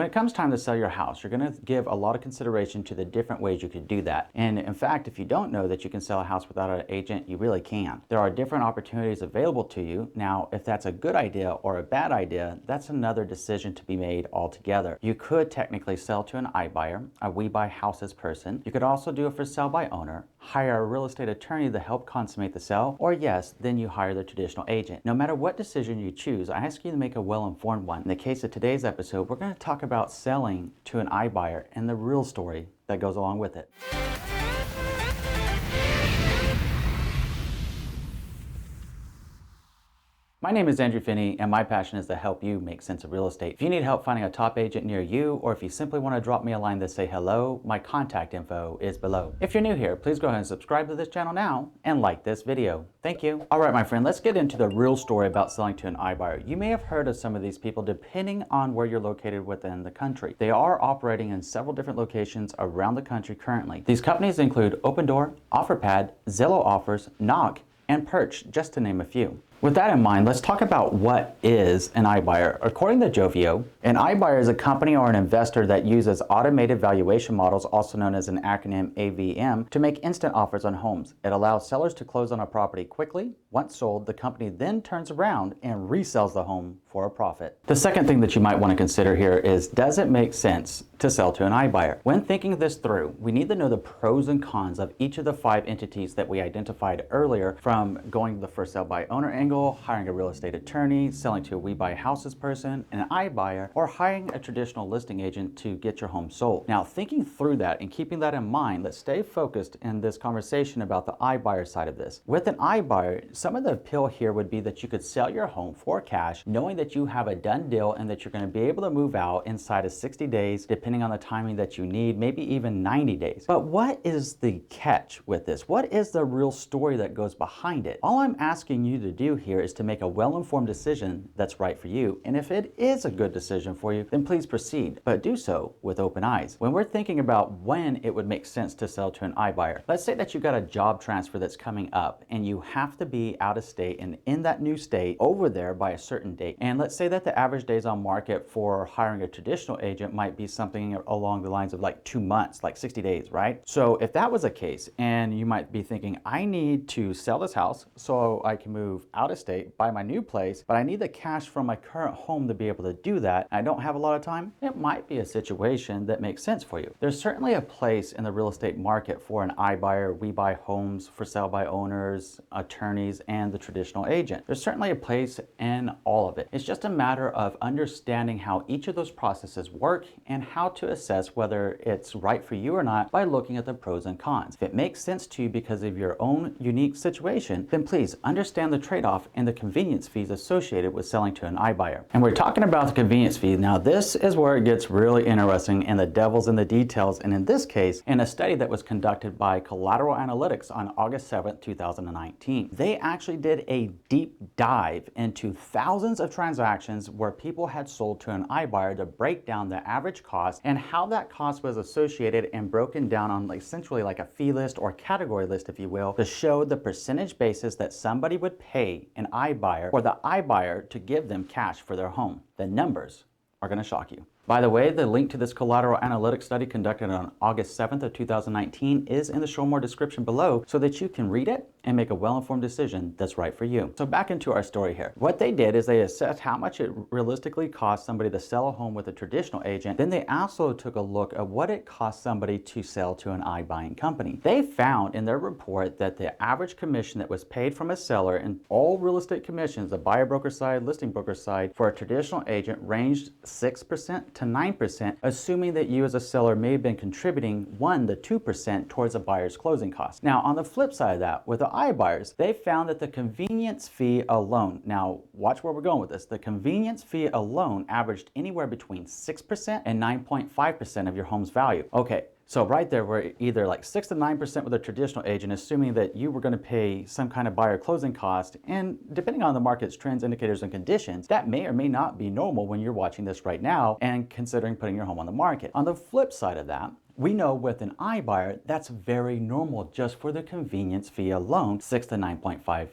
When it comes time to sell your house, you're going to give a lot of consideration to the different ways you could do that. And in fact, if you don't know that you can sell a house without an agent, you really can. There are different opportunities available to you. Now, if that's a good idea or a bad idea, that's another decision to be made altogether. You could technically sell to an iBuyer, a we buy houses person. You could also do it for sell by owner, hire a real estate attorney to help consummate the sale, or yes, then you hire the traditional agent. No matter what decision you choose, I ask you to make a well-informed one. In the case of today's episode, we're going to talk about selling to an iBuyer and the real story that goes along with it. My name is Andrew Finney, and my passion is to help you make sense of real estate. If you need help finding a top agent near you, or if you simply want to drop me a line to say hello, my contact info is below. If you're new here, please go ahead and subscribe to this channel now and like this video. Thank you. All right, my friend, let's get into the real story about selling to an iBuyer. You may have heard of some of these people depending on where you're located within the country. They are operating in several different locations around the country currently. These companies include Opendoor, OfferPad, Zillow Offers, Knock, and Perch, just to name a few. With that in mind, let's talk about what is an iBuyer. According to Jovio, an iBuyer is a company or an investor that uses automated valuation models, also known as an acronym AVM, to make instant offers on homes. It allows sellers to close on a property quickly. Once sold, the company then turns around and resells the home for a profit. The second thing that you might want to consider here is, does it make sense to sell to an iBuyer? When thinking this through, we need to know the pros and cons of each of the 5 entities that we identified earlier, from going the first sell by owner angle, hiring a real estate attorney, selling to a we buy houses person, an iBuyer, or hiring a traditional listing agent to get your home sold. Now, thinking through that and keeping that in mind, let's stay focused in this conversation about the iBuyer side of this. With an iBuyer, some of the appeal here would be that you could sell your home for cash, knowing that you have a done deal and that you're going to be able to move out inside of 60 days, depending on the timing that you need, maybe even 90 days. But what is the catch with this? What is the real story that goes behind it? All I'm asking you to do here is to make a well-informed decision that's right for you. And if it is a good decision for you, then please proceed, but do so with open eyes. When we're thinking about when it would make sense to sell to an iBuyer, let's say that you've got a job transfer that's coming up and you have to be out of state and in that new state over there by a certain date. And let's say that the average days on market for hiring a traditional agent might be something along the lines of like 2 months, like 60 days, right? So if that was the case, and you might be thinking, I need to sell this house so I can move out of state, buy my new place, but I need the cash from my current home to be able to do that. I don't have a lot of time. It might be a situation that makes sense for you. There's certainly a place in the real estate market for an iBuyer, we buy homes, for sale by owners, attorneys, and the traditional agent. There's certainly a place in all of it. It's just a matter of understanding how each of those processes work and how to assess whether it's right for you or not by looking at the pros and cons. If it makes sense to you because of your own unique situation, then please understand the trade-off and the convenience fees associated with selling to an iBuyer. And we're talking about the convenience fee. Now, this is where it gets really interesting and the devil's in the details. And in this case, in a study that was conducted by Collateral Analytics on August 7th, 2019, they actually did a deep dive into thousands of transactions where people had sold to an iBuyer to break down the average cost and how that cost was associated and broken down on essentially like a fee list or category list, if you will, to show the percentage basis that somebody would pay an iBuyer or the iBuyer to give them cash for their home. The numbers are going to shock you. By the way, the link to this Collateral Analytics study conducted on August 7th of 2019 is in the show more description below so that you can read it and make a well-informed decision that's right for you. So back into our story here. What they did is they assessed how much it realistically cost somebody to sell a home with a traditional agent. Then they also took a look at what it cost somebody to sell to an iBuying company. They found in their report that the average commission that was paid from a seller in all real estate commissions, the buyer broker side, listing broker side, for a traditional agent ranged 6% to 9%, assuming that you as a seller may have been contributing 1 to 2% towards a buyer's closing cost. Now, on the flip side of that, with the iBuyers, they found that the convenience fee alone, now watch where we're going with this, the convenience fee alone averaged anywhere between 6% and 9.5% of your home's value. Okay, so right there, we're either like 6 to 9% with a traditional agent, assuming that you were going to pay some kind of buyer closing cost. And depending on the market's trends, indicators, and conditions, that may or may not be normal when you're watching this right now and considering putting your home on the market. On the flip side of that, we know with an iBuyer, that's very normal just for the convenience fee alone, 6 to 9.5%.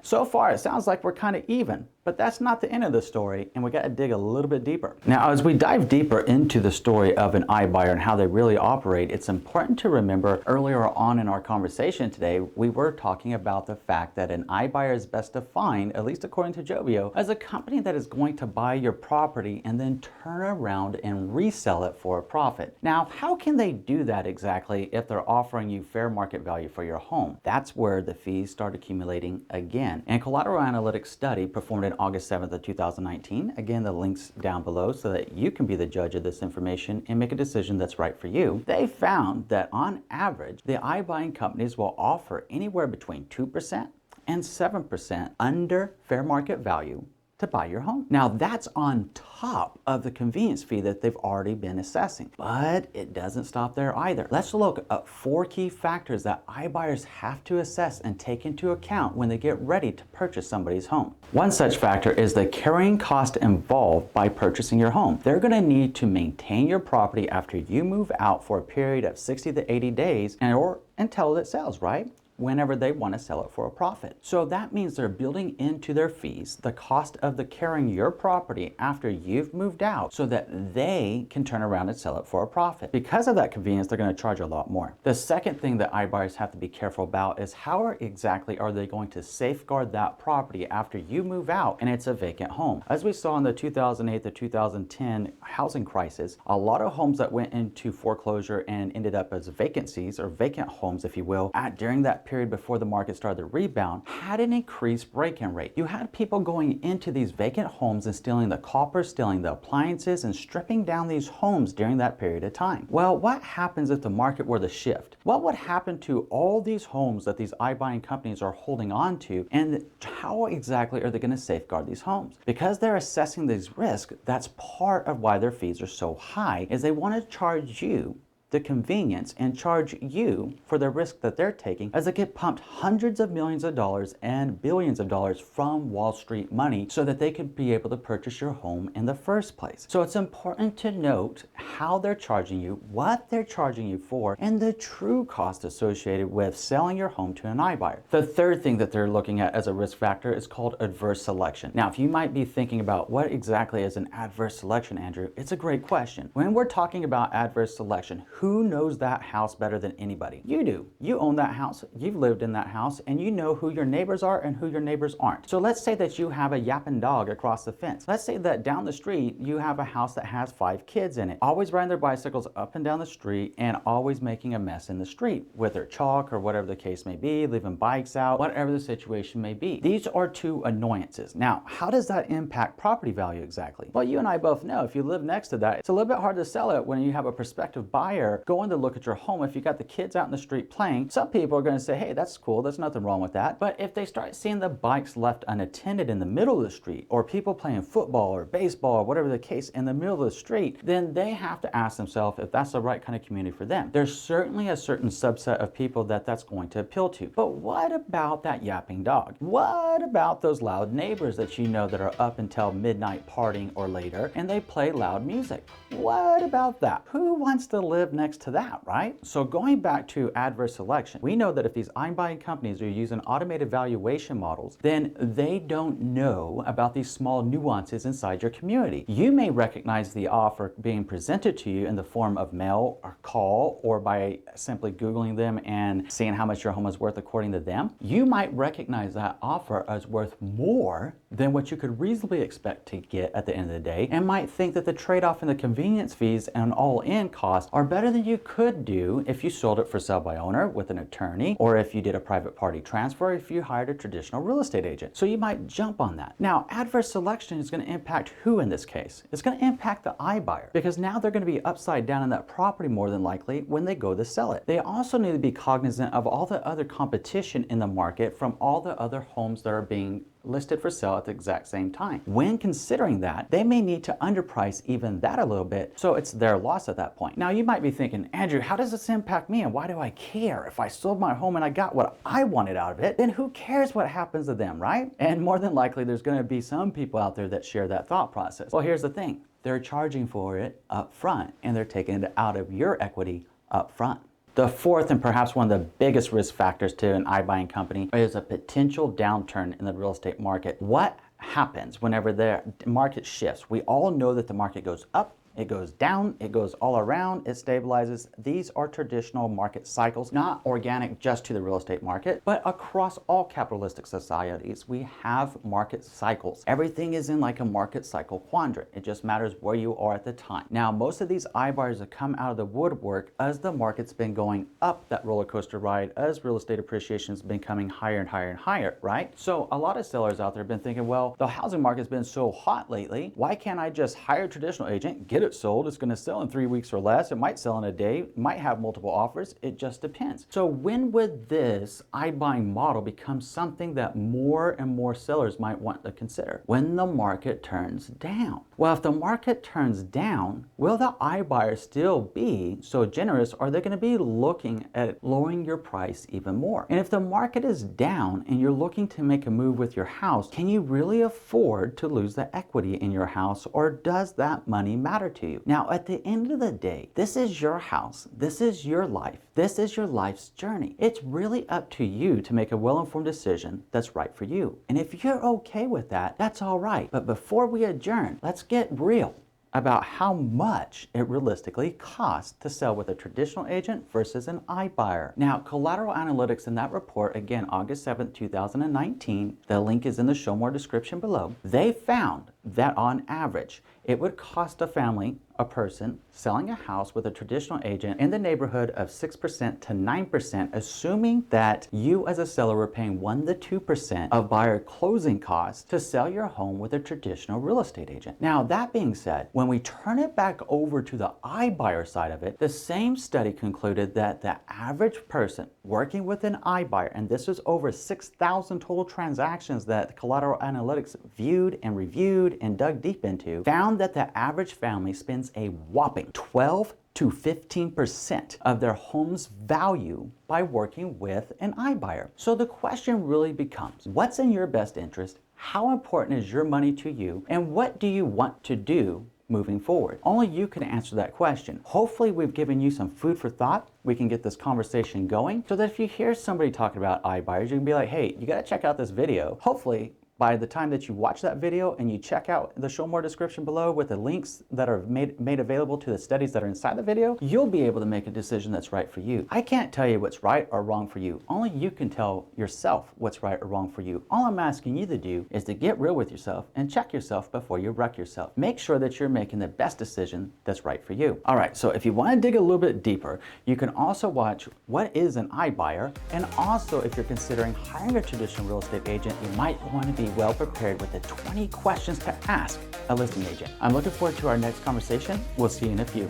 So far, it sounds like we're kind of even. But that's not the end of the story, and we got to dig a little bit deeper. Now, as we dive deeper into the story of an iBuyer and how they really operate, it's important to remember earlier on in our conversation today, we were talking about the fact that an iBuyer is best defined, at least according to Jovio, as a company that is going to buy your property and then turn around and resell it for a profit. Now, how can they do that exactly if they're offering you fair market value for your home? That's where the fees start accumulating again. And Collateral Analytics study performed in August 7th of 2019. Again, the link's down below so that you can be the judge of this information and make a decision that's right for you. They found that on average, the iBuying companies will offer anywhere between 2% and 7% under fair market value to buy your home. Now that's on top of the convenience fee that they've already been assessing. But it doesn't stop there either. Let's look at 4 key factors that iBuyers have to assess and take into account when they get ready to purchase somebody's home. One such factor is the carrying cost involved by purchasing your home. They're going to need to maintain your property after you move out for a period of 60 to 80 days or until it sells, right? Whenever they want to sell it for a profit. So that means they're building into their fees the cost of the carrying your property after you've moved out so that they can turn around and sell it for a profit. Because of that convenience, they're going to charge a lot more. The second thing that iBuyers have to be careful about is how exactly are they going to safeguard that property after you move out and it's a vacant home. As we saw in the 2008 to 2010 housing crisis, a lot of homes that went into foreclosure and ended up as vacancies or vacant homes, if you will, during that period before the market started to rebound, had an increased break-in rate. You had people going into these vacant homes and stealing the copper, stealing the appliances, and stripping down these homes during that period of time. Well, what happens if the market were to shift? What would happen to all these homes that these iBuying companies are holding on to, and how exactly are they going to safeguard these homes? Because they're assessing these risks, that's part of why their fees are so high, is they want to charge you the convenience and charge you for the risk that they're taking as they get pumped hundreds of millions of dollars and billions of dollars from Wall Street money so that they could be able to purchase your home in the first place. So it's important to note how they're charging you, what they're charging you for, and the true cost associated with selling your home to an iBuyer. The third thing that they're looking at as a risk factor is called adverse selection. Now, if you might be thinking about what exactly is an adverse selection, Andrew, it's a great question. When we're talking about adverse selection, who knows that house better than anybody? You do. You own that house, you've lived in that house, and you know who your neighbors are and who your neighbors aren't. So let's say that you have a yapping dog across the fence. Let's say that down the street, you have a house that has 5 kids in it, always riding their bicycles up and down the street and always making a mess in the street with their chalk or whatever the case may be, leaving bikes out, whatever the situation may be. These are 2 annoyances. Now, how does that impact property value exactly? Well, you and I both know if you live next to that, it's a little bit hard to sell it when you have a prospective buyer going to look at your home. If you got the kids out in the street playing, some people are going to say, hey, that's cool, there's nothing wrong with that. But if they start seeing the bikes left unattended in the middle of the street, or people playing football or baseball or whatever the case in the middle of the street, then they have to ask themselves if that's the right kind of community for them. There's certainly a certain subset of people that that's going to appeal to. But what about that yapping dog? What about those loud neighbors that you know that are up until midnight partying or later and they play loud music? What about that? Who wants to live next to that, right? So going back to adverse selection, we know that if these iBuying companies are using automated valuation models, then they don't know about these small nuances inside your community. You may recognize the offer being presented to you in the form of mail or call, or by simply Googling them and seeing how much your home is worth according to them. You might recognize that offer as worth more than what you could reasonably expect to get at the end of the day, and might think that the trade-off in the convenience fees and all-in cost are better than you could do if you sold it for sale by owner with an attorney, or if you did a private party transfer, if you hired a traditional real estate agent. So you might jump on that. Now, adverse selection is going to impact who in this case? It's going to impact the iBuyer, because now they're going to be upside down in that property more than likely when they go to sell it. They also need to be cognizant of all the other competition in the market from all the other homes that are being listed for sale at the exact same time. When considering that, they may need to underprice even that a little bit, so it's their loss at that point. Now, you might be thinking, Andrew, how does this impact me and why do I care? If I sold my home and I got what I wanted out of it, then who cares what happens to them, right? And more than likely, there's going to be some people out there that share that thought process. Well, here's the thing. They're charging for it up front, and they're taking it out of your equity up front. The fourth, and perhaps one of the biggest risk factors to an iBuying company, is a potential downturn in the real estate market. What happens whenever the market shifts. We all know that the market goes up, it goes down, it goes all around, it stabilizes. These are traditional market cycles, not organic just to the real estate market, but across all capitalistic societies, we have market cycles. Everything is in like a market cycle quadrant. It just matters where you are at the time. Now, most of these iBuyers have come out of the woodwork as the market's been going up that roller coaster ride, as real estate appreciation has been coming higher and higher and higher, right? So a lot of sellers out there have been thinking, well, the housing market's been so hot lately, why can't I just hire a traditional agent, get it sold, it's going to sell in 3 weeks or less, it might sell in a day, it might have multiple offers, it just depends. So when would this iBuying model become something that more and more sellers might want to consider? When the market turns down. Well, if the market turns down, will the iBuyer still be so generous? Are they going to be looking at lowering your price even more? And if the market is down and you're looking to make a move with your house, can you really afford to lose the equity in your house, or does that money matter to you? Now, at the end of the day, this is your house, this is your life, this is your life's journey. It's really up to you to make a well-informed decision that's right for you. And if you're okay with that, that's all right. But before we adjourn, let's get real about how much it realistically costs to sell with a traditional agent versus an iBuyer. Now, Collateral Analytics in that report, again, August 7th, 2019, the link is in the show more description below, they found that on average, it would cost a family, a person, selling a house with a traditional agent in the neighborhood of 6% to 9%, assuming that you as a seller were paying 1 to 2% of buyer closing costs to sell your home with a traditional real estate agent. Now, that being said, when we turn it back over to the iBuyer side of it, the same study concluded that the average person working with an iBuyer, and this was over 6,000 total transactions that Collateral Analytics viewed and reviewed and dug deep into, found that the average family spends a whopping 12 to 15% of their home's value by working with an iBuyer. So the question really becomes, what's in your best interest? How important is your money to you? And what do you want to do moving forward? Only you can answer that question. Hopefully we've given you some food for thought. We can get this conversation going so that if you hear somebody talking about iBuyers, you can be like, hey, you got to check out this video. Hopefully, by the time that you watch that video and you check out the show more description below with the links that are made available to the studies that are inside the video, you'll be able to make a decision that's right for you. I can't tell you what's right or wrong for you. Only you can tell yourself what's right or wrong for you. All I'm asking you to do is to get real with yourself and check yourself before you wreck yourself. Make sure that you're making the best decision that's right for you. All right, so if you want to dig a little bit deeper, you can also watch what is an iBuyer, and also if you're considering hiring a traditional real estate agent, you might want to be well prepared with the 20 questions to ask a listing agent. I'm looking forward to our next conversation. We'll see you in a few.